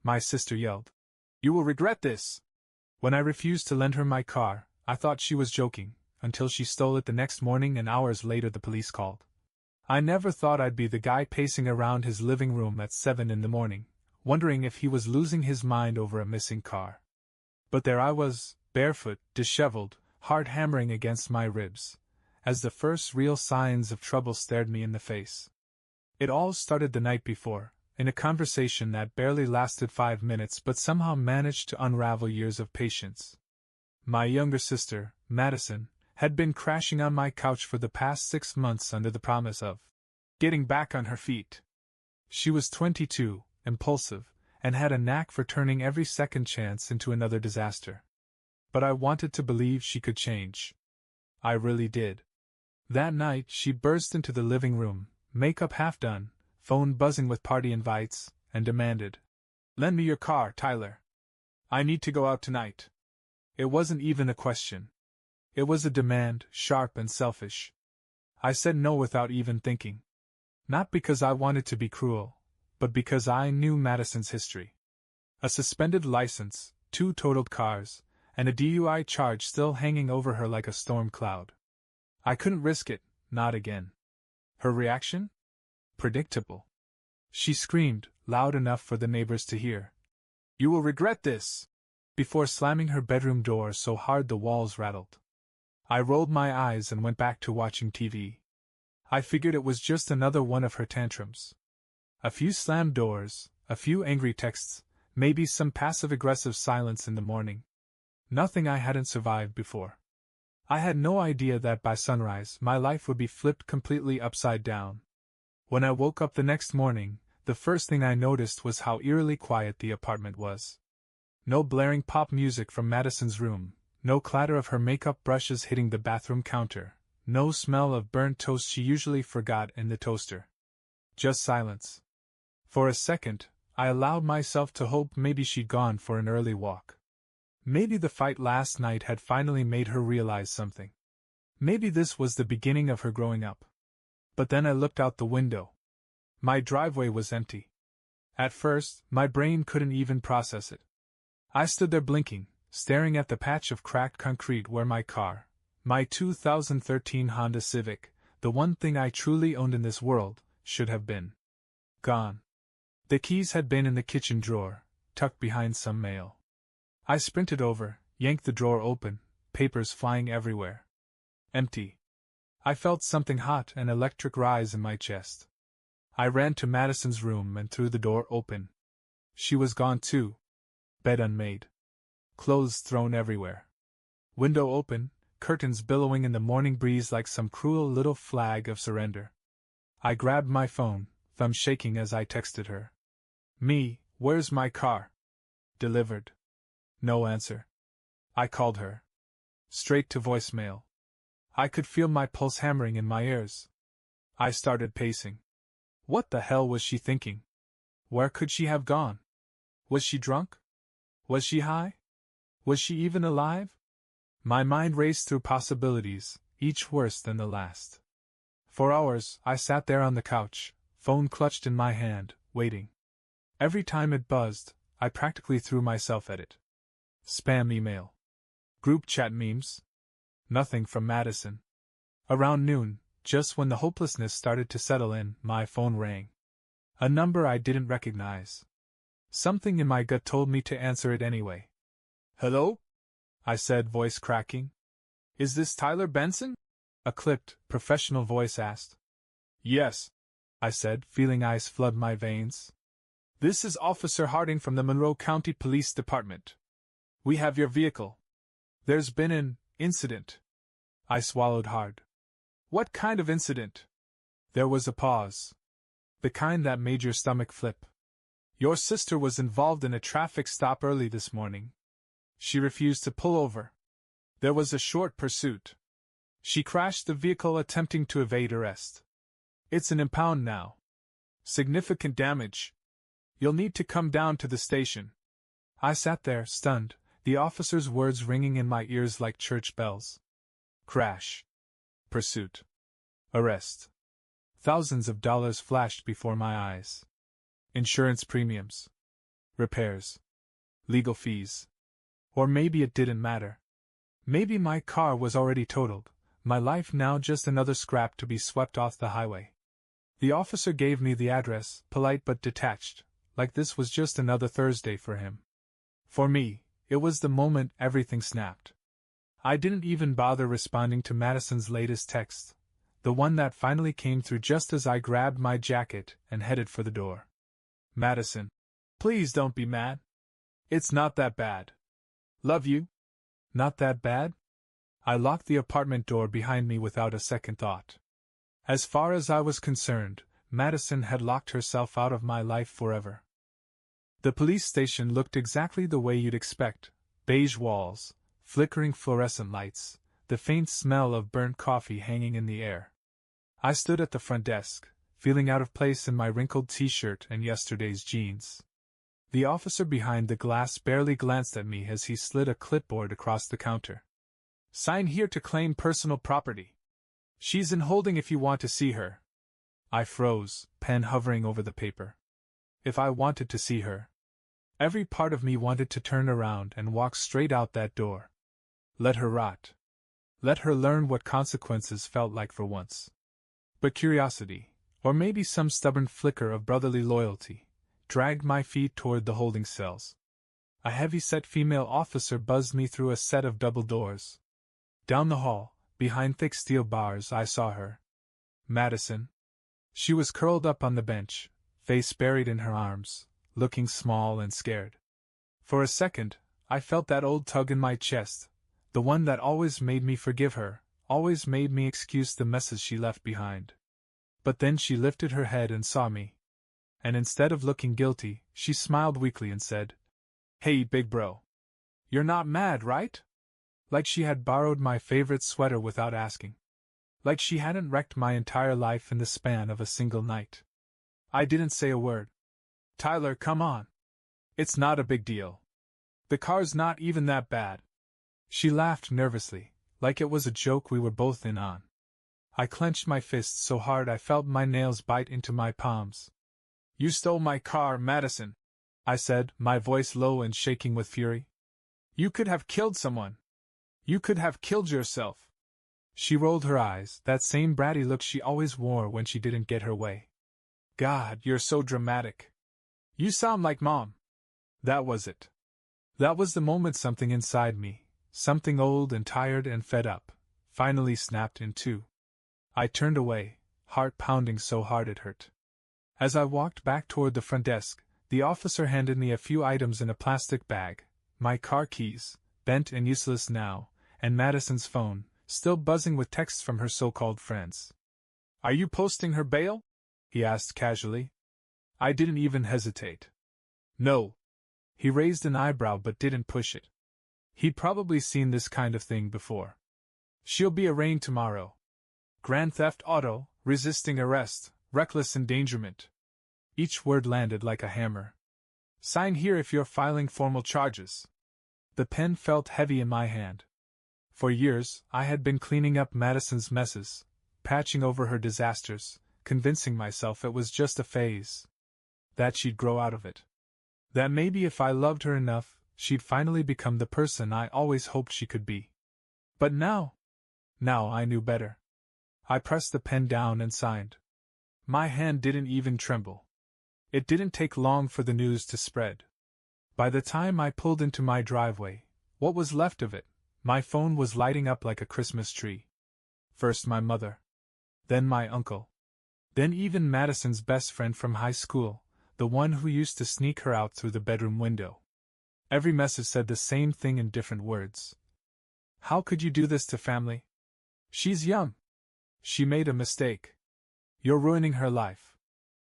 my sister yelled. You will regret this! When I refused to lend her my car, I thought she was joking, until she stole it the next morning and hours later the police called. I never thought I'd be the guy pacing around his living room at 7 in the morning, wondering if he was losing his mind over a missing car. But there I was, barefoot, disheveled, heart hammering against my ribs, as the first real signs of trouble stared me in the face. It all started the night before, in a conversation that barely lasted 5 minutes but somehow managed to unravel years of patience. My younger sister, Madison, had been crashing on my couch for the past 6 months under the promise of getting back on her feet. She was 22, impulsive, and had a knack for turning every second chance into another disaster. But I wanted to believe she could change. I really did. That night she burst into the living room, makeup half done, phone buzzing with party invites, and demanded, "Lend me your car, Tyler. I need to go out tonight." It wasn't even a question. It was a demand, sharp and selfish. I said no without even thinking. Not because I wanted to be cruel, but because I knew Madison's history. A suspended license, 2 totaled cars, and a DUI charge still hanging over her like a storm cloud. I couldn't risk it, not again. Her reaction? Predictable. She screamed, loud enough for the neighbors to hear, "You will regret this!" before slamming her bedroom door so hard the walls rattled. I rolled my eyes and went back to watching TV. I figured it was just another one of her tantrums. A few slammed doors, a few angry texts, maybe some passive-aggressive silence in the morning. Nothing I hadn't survived before. I had no idea that by sunrise my life would be flipped completely upside down. When I woke up the next morning, the first thing I noticed was how eerily quiet the apartment was. No blaring pop music from Madison's room, no clatter of her makeup brushes hitting the bathroom counter, no smell of burnt toast she usually forgot in the toaster. Just silence. For a second, I allowed myself to hope maybe she'd gone for an early walk. Maybe the fight last night had finally made her realize something. Maybe this was the beginning of her growing up. But then I looked out the window. My driveway was empty. At first, my brain couldn't even process it. I stood there blinking, staring at the patch of cracked concrete where my car, my 2013 Honda Civic, the one thing I truly owned in this world, should have been. Gone. The keys had been in the kitchen drawer, tucked behind some mail. I sprinted over, yanked the drawer open, papers flying everywhere. Empty. I felt something hot and electric rise in my chest. I ran to Madison's room and threw the door open. She was gone too. Bed unmade. Clothes thrown everywhere. Window open, curtains billowing in the morning breeze like some cruel little flag of surrender. I grabbed my phone, thumb shaking as I texted her. "Me, where's my car?" Delivered. No answer. I called her. Straight to voicemail. I could feel my pulse hammering in my ears. I started pacing. What the hell was she thinking? Where could she have gone? Was she drunk? Was she high? Was she even alive? My mind raced through possibilities, each worse than the last. For hours, I sat there on the couch, phone clutched in my hand, waiting. Every time it buzzed, I practically threw myself at it. Spam email. Group chat memes. Nothing from Madison. Around noon, just when the hopelessness started to settle in, my phone rang. A number I didn't recognize. Something in my gut told me to answer it anyway. "Hello?" I said, voice cracking. "Is this Tyler Benson?" a clipped, professional voice asked. "Yes," I said, feeling ice flood my veins. "This is Officer Harding from the Monroe County Police Department. We have your vehicle. There's been an incident." I swallowed hard. "What kind of incident?" There was a pause. The kind that made your stomach flip. "Your sister was involved in a traffic stop early this morning. She refused to pull over. There was a short pursuit. She crashed the vehicle attempting to evade arrest. It's an impound now. Significant damage. You'll need to come down to the station." I sat there, stunned, the officer's words ringing in my ears like church bells. Crash. Pursuit. Arrest. Thousands of dollars flashed before my eyes. Insurance premiums. repairs, legal fees. Or maybe it didn't matter. Maybe my car was already totaled, my life now just another scrap to be swept off the highway. The officer gave me the address, polite but detached, like this was just another Thursday for him. For me, it was the moment everything snapped. I didn't even bother responding to Madison's latest text, the one that finally came through just as I grabbed my jacket and headed for the door. Madison, please don't be mad. It's not that bad. Love you. Not that bad? I locked the apartment door behind me without a second thought. As far as I was concerned, Madison had locked herself out of my life forever. The police station looked exactly the way you'd expect: beige walls, flickering fluorescent lights, the faint smell of burnt coffee hanging in the air. I stood at the front desk, feeling out of place in my wrinkled t-shirt and yesterday's jeans. The officer behind the glass barely glanced at me as he slid a clipboard across the counter. Sign here to claim personal property. She's in holding if you want to see her. I froze, pen hovering over the paper. If I wanted to see her. Every part of me wanted to turn around and walk straight out that door. Let her rot. Let her learn what consequences felt like for once. But curiosity, or maybe some stubborn flicker of brotherly loyalty, dragged my feet toward the holding cells. A heavy-set female officer buzzed me through a set of double doors. Down the hall, behind thick steel bars, I saw her. Madison. She was curled up on the bench, face buried in her arms, looking small and scared. For a second, I felt that old tug in my chest, the one that always made me forgive her, always made me excuse the messes she left behind. But then she lifted her head and saw me. And instead of looking guilty, she smiled weakly and said, "Hey, big bro. You're not mad, right?" Like she had borrowed my favorite sweater without asking. Like she hadn't wrecked my entire life in the span of a single night. I didn't say a word. "Tyler, come on. It's not a big deal. The car's not even that bad." She laughed nervously, like it was a joke we were both in on. I clenched my fists so hard I felt my nails bite into my palms. "You stole my car, Madison," I said, my voice low and shaking with fury. "You could have killed someone. You could have killed yourself." She rolled her eyes, that same bratty look she always wore when she didn't get her way. "God, you're so dramatic. You sound like Mom." That was it. That was the moment something inside me, something old and tired and fed up, finally snapped in two. I turned away, heart pounding so hard it hurt. As I walked back toward the front desk, the officer handed me a few items in a plastic bag: my car keys, bent and useless now, and Madison's phone, still buzzing with texts from her so-called friends. "Are you posting her bail?" he asked casually. I didn't even hesitate. "No." He raised an eyebrow but didn't push it. He'd probably seen this kind of thing before. "She'll be arraigned tomorrow. Grand theft auto, resisting arrest, reckless endangerment." Each word landed like a hammer. "Sign here if you're filing formal charges." The pen felt heavy in my hand. For years, I had been cleaning up Madison's messes, patching over her disasters, convincing myself it was just a phase. That she'd grow out of it. That maybe if I loved her enough, she'd finally become the person I always hoped she could be. But now I knew better. I pressed the pen down and signed. My hand didn't even tremble. It didn't take long for the news to spread. By the time I pulled into my driveway, what was left of it, my phone was lighting up like a Christmas tree. First my mother. Then my uncle. Then even Madison's best friend from high school, the one who used to sneak her out through the bedroom window. Every message said the same thing in different words. "How could you do this to family? She's young. She made a mistake. You're ruining her life."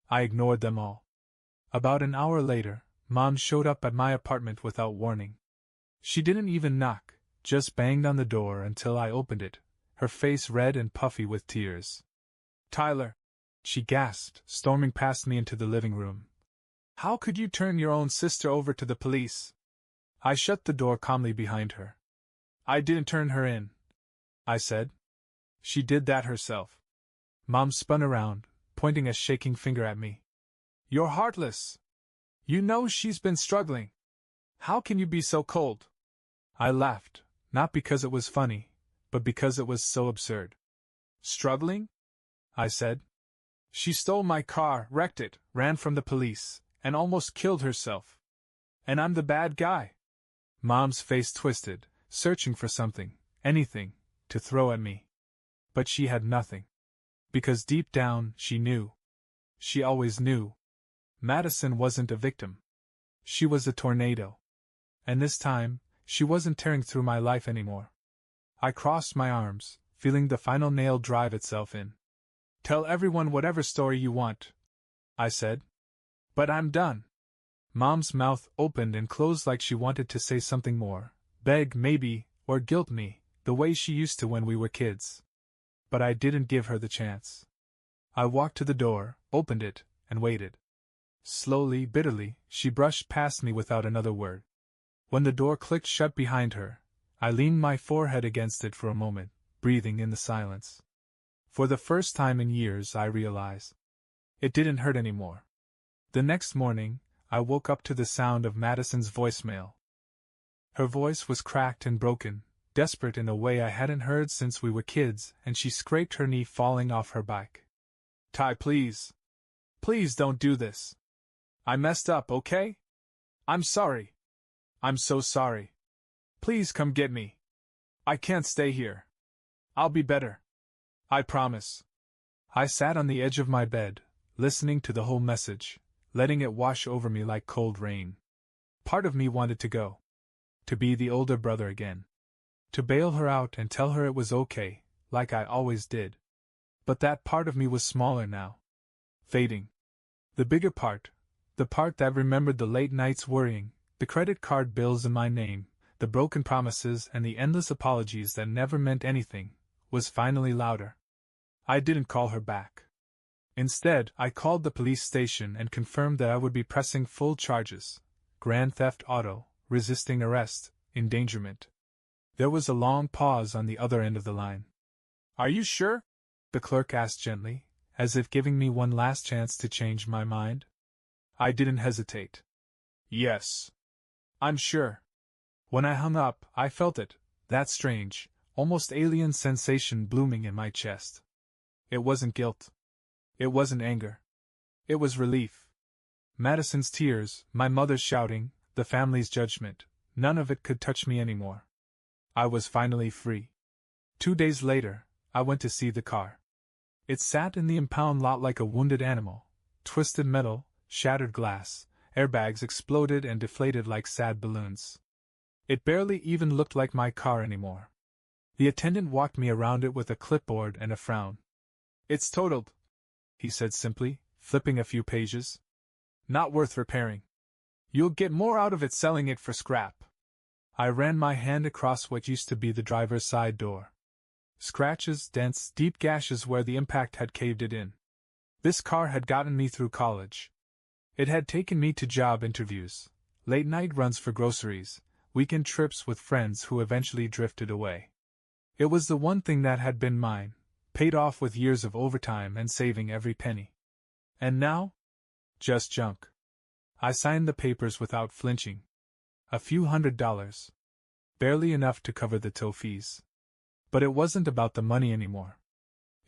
I ignored them all. About an hour later, Mom showed up at my apartment without warning. She didn't even knock, just banged on the door until I opened it, her face red and puffy with tears. "Tyler," she gasped, storming past me into the living room. "How could you turn your own sister over to the police?" I shut the door calmly behind her. "I didn't turn her in," I said. "She did that herself." Mom spun around, pointing a shaking finger at me. "You're heartless. You know she's been struggling. How can you be so cold? I laughed, not because it was funny, but because it was so absurd. Struggling? I said. She stole my car, wrecked it, ran from the police, and almost killed herself. And I'm the bad guy. Mom's face twisted, searching for something, anything, to throw at me. But she had nothing. Because deep down, she knew. She always knew. Madison wasn't a victim. She was a tornado. And this time, she wasn't tearing through my life anymore. I crossed my arms, feeling the final nail drive itself in. Tell everyone whatever story you want, I said. But I'm done. Mom's mouth opened and closed like she wanted to say something more, beg maybe, or guilt me, the way she used to when we were kids. But I didn't give her the chance. I walked to the door, opened it, and waited. Slowly, bitterly, she brushed past me without another word. When the door clicked shut behind her, I leaned my forehead against it for a moment, breathing in the silence. For the first time in years, I realized it didn't hurt anymore. The next morning, I woke up to the sound of Madison's voicemail. Her voice was cracked and broken, desperate in a way I hadn't heard since we were kids, and she scraped her knee falling off her bike. Ty, please. Please don't do this. I messed up, okay? I'm sorry. I'm so sorry. Please come get me. I can't stay here. I'll be better. I promise. I sat on the edge of my bed, listening to the whole message, letting it wash over me like cold rain. Part of me wanted to go. To be the older brother again. To bail her out and tell her it was okay, like I always did. But that part of me was smaller now. Fading. The bigger part, the part that remembered the late nights worrying, the credit card bills in my name, the broken promises and the endless apologies that never meant anything, was finally louder. I didn't call her back. Instead, I called the police station and confirmed that I would be pressing full charges: grand theft auto, resisting arrest, endangerment. There was a long pause on the other end of the line. Are you sure? The clerk asked gently, as if giving me one last chance to change my mind. I didn't hesitate. Yes. I'm sure. When I hung up, I felt it, that strange, almost alien sensation blooming in my chest. It wasn't guilt. It wasn't anger. It was relief. Madison's tears, my mother's shouting, the family's judgment, none of it could touch me anymore. I was finally free. 2 days later, I went to see the car. It sat in the impound lot like a wounded animal, twisted metal, shattered glass, airbags exploded and deflated like sad balloons. It barely even looked like my car anymore. The attendant walked me around it with a clipboard and a frown. It's totaled, he said simply, flipping a few pages. Not worth repairing. You'll get more out of it selling it for scrap. I ran my hand across what used to be the driver's side door. Scratches, dents, deep gashes where the impact had caved it in. This car had gotten me through college. It had taken me to job interviews, late-night runs for groceries, weekend trips with friends who eventually drifted away. It was the one thing that had been mine, paid off with years of overtime and saving every penny. And now? Just junk. I signed the papers without flinching. A few $100s. Barely enough to cover the tow fees. But it wasn't about the money anymore.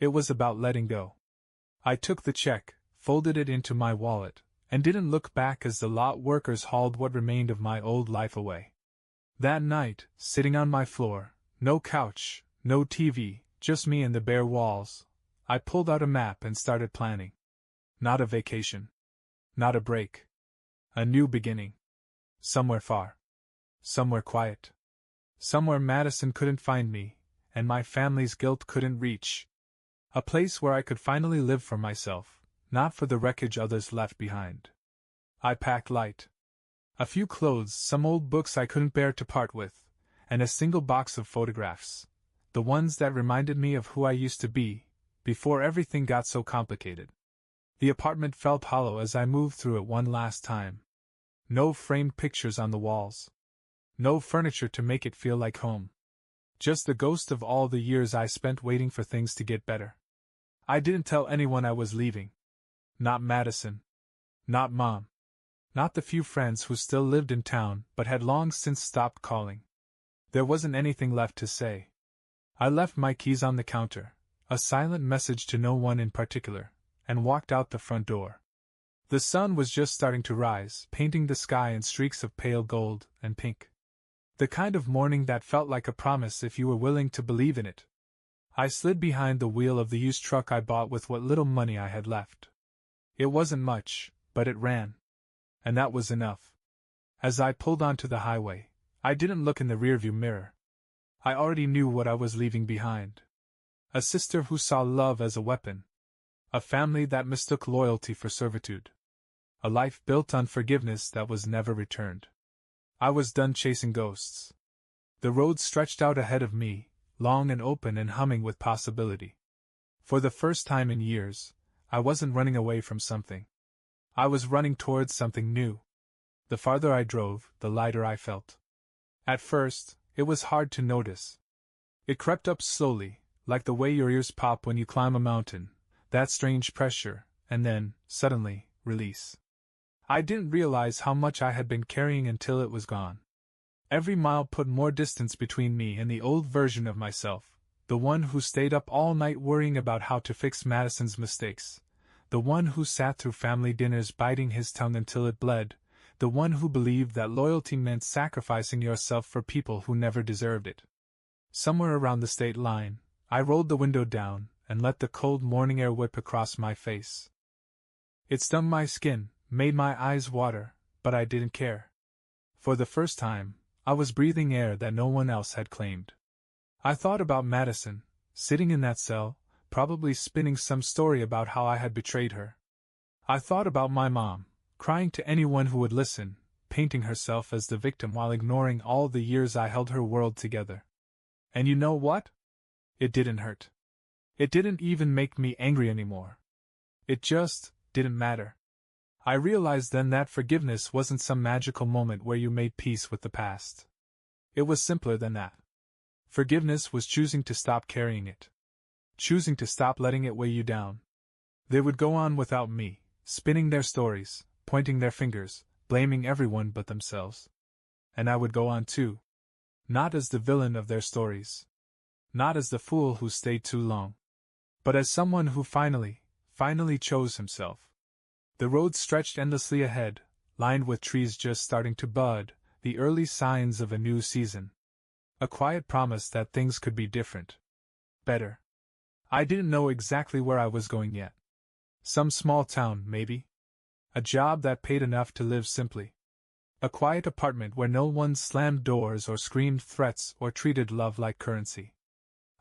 It was about letting go. I took the check, folded it into my wallet, and didn't look back as the lot workers hauled what remained of my old life away. That night, sitting on my floor, no couch, no TV, just me and the bare walls, I pulled out a map and started planning. Not a vacation. Not a break. A new beginning. Somewhere far. Somewhere quiet. Somewhere Madison couldn't find me, and my family's guilt couldn't reach. A place where I could finally live for myself, not for the wreckage others left behind. I packed light. A few clothes, some old books I couldn't bear to part with, and a single box of photographs, the ones that reminded me of who I used to be, before everything got so complicated. The apartment felt hollow as I moved through it one last time. No framed pictures on the walls. No furniture to make it feel like home. Just the ghost of all the years I spent waiting for things to get better. I didn't tell anyone I was leaving. Not Madison. Not Mom. Not the few friends who still lived in town but had long since stopped calling. There wasn't anything left to say. I left my keys on the counter, a silent message to no one in particular, and walked out the front door. The sun was just starting to rise, painting the sky in streaks of pale gold and pink. The kind of morning that felt like a promise if you were willing to believe in it. I slid behind the wheel of the used truck I bought with what little money I had left. It wasn't much, but it ran. And that was enough. As I pulled onto the highway, I didn't look in the rearview mirror. I already knew what I was leaving behind. A sister who saw love as a weapon. A family that mistook loyalty for servitude. A life built on forgiveness that was never returned. I was done chasing ghosts. The road stretched out ahead of me, long and open and humming with possibility. For the first time in years, I wasn't running away from something. I was running towards something new. The farther I drove, the lighter I felt. At first, it was hard to notice. It crept up slowly, like the way your ears pop when you climb a mountain, that strange pressure, and then, suddenly, release. I didn't realize how much I had been carrying until it was gone. Every mile put more distance between me and the old version of myself, the one who stayed up all night worrying about how to fix Madison's mistakes, the one who sat through family dinners biting his tongue until it bled, the one who believed that loyalty meant sacrificing yourself for people who never deserved it. Somewhere around the state line, I rolled the window down and let the cold morning air whip across my face. It stung my skin, made my eyes water, but I didn't care. For the first time, I was breathing air that no one else had claimed. I thought about Madison, sitting in that cell, probably spinning some story about how I had betrayed her. I thought about my mom, crying to anyone who would listen, painting herself as the victim while ignoring all the years I held her world together. And you know what? It didn't hurt. It didn't even make me angry anymore. It just didn't matter. I realized then that forgiveness wasn't some magical moment where you made peace with the past. It was simpler than that. Forgiveness was choosing to stop carrying it. Choosing to stop letting it weigh you down. They would go on without me, spinning their stories, pointing their fingers, blaming everyone but themselves. And I would go on too. Not as the villain of their stories. Not as the fool who stayed too long. But as someone who finally chose himself. The road stretched endlessly ahead, lined with trees just starting to bud, the early signs of a new season. A quiet promise that things could be different. Better. I didn't know exactly where I was going yet. Some small town, maybe. A job that paid enough to live simply. A quiet apartment where no one slammed doors or screamed threats or treated love like currency.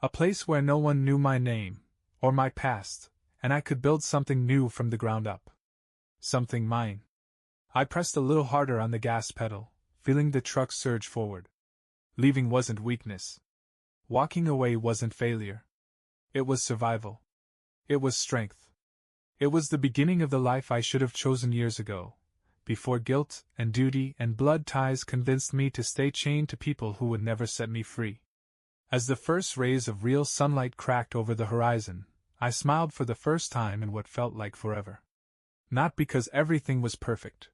A place where no one knew my name, or my past, and I could build something new from the ground up. Something mine. I pressed a little harder on the gas pedal, feeling the truck surge forward. Leaving wasn't weakness. Walking away wasn't failure. It was survival. It was strength. It was the beginning of the life I should have chosen years ago, before guilt and duty and blood ties convinced me to stay chained to people who would never set me free. As the first rays of real sunlight cracked over the horizon, I smiled for the first time in what felt like forever. Not because everything was perfect,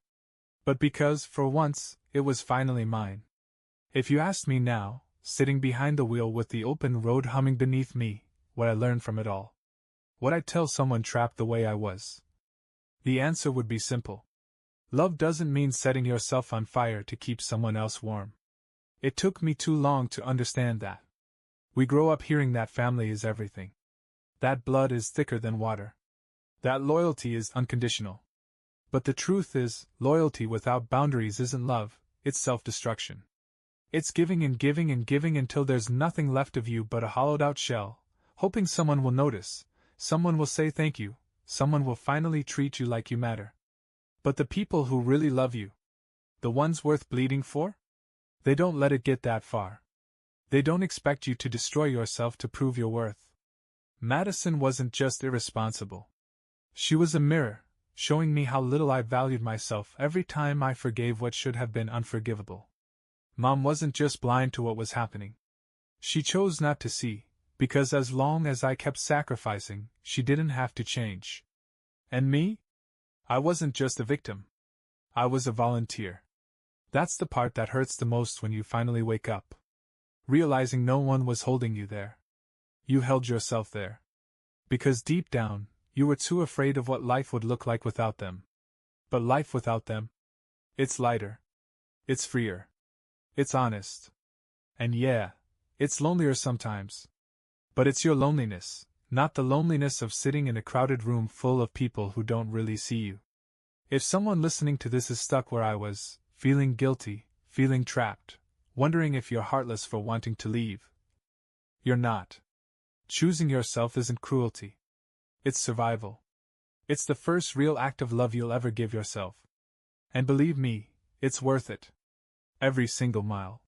but because, for once, it was finally mine. If you asked me now, sitting behind the wheel with the open road humming beneath me, what I learned from it all, would I tell someone trapped the way I was? The answer would be simple. Love doesn't mean setting yourself on fire to keep someone else warm. It took me too long to understand that. We grow up hearing that family is everything. That blood is thicker than water. That loyalty is unconditional. But the truth is, loyalty without boundaries isn't love, it's self-destruction. It's giving and giving and giving until there's nothing left of you but a hollowed-out shell, hoping someone will notice, someone will say thank you, someone will finally treat you like you matter. But the people who really love you, the ones worth bleeding for? They don't let it get that far. They don't expect you to destroy yourself to prove your worth. Madison wasn't just irresponsible. She was a mirror, showing me how little I valued myself every time I forgave what should have been unforgivable. Mom wasn't just blind to what was happening. She chose not to see, because as long as I kept sacrificing, she didn't have to change. And me? I wasn't just a victim. I was a volunteer. That's the part that hurts the most when you finally wake up, realizing no one was holding you there. You held yourself there. Because deep down, you were too afraid of what life would look like without them. But life without them? It's lighter. It's freer. It's honest. And yeah, it's lonelier sometimes. But it's your loneliness, not the loneliness of sitting in a crowded room full of people who don't really see you. If someone listening to this is stuck where I was, feeling guilty, feeling trapped, wondering if you're heartless for wanting to leave, you're not. Choosing yourself isn't cruelty. It's survival. It's the first real act of love you'll ever give yourself. And believe me, it's worth it. Every single mile.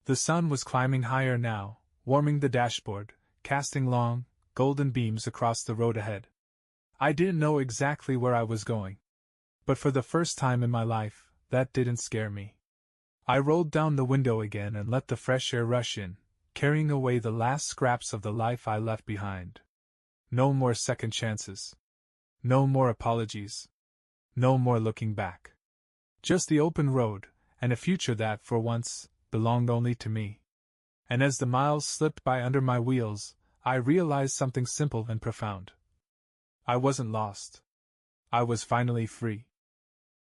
The sun was climbing higher now, warming the dashboard, casting long, golden beams across the road ahead. I didn't know exactly where I was going. But for the first time in my life, that didn't scare me. I rolled down the window again and let the fresh air rush in, carrying away the last scraps of the life I left behind. No more second chances. No more apologies. No more looking back. Just the open road, and a future that, for once, belonged only to me. And as the miles slipped by under my wheels, I realized something simple and profound. I wasn't lost. I was finally free.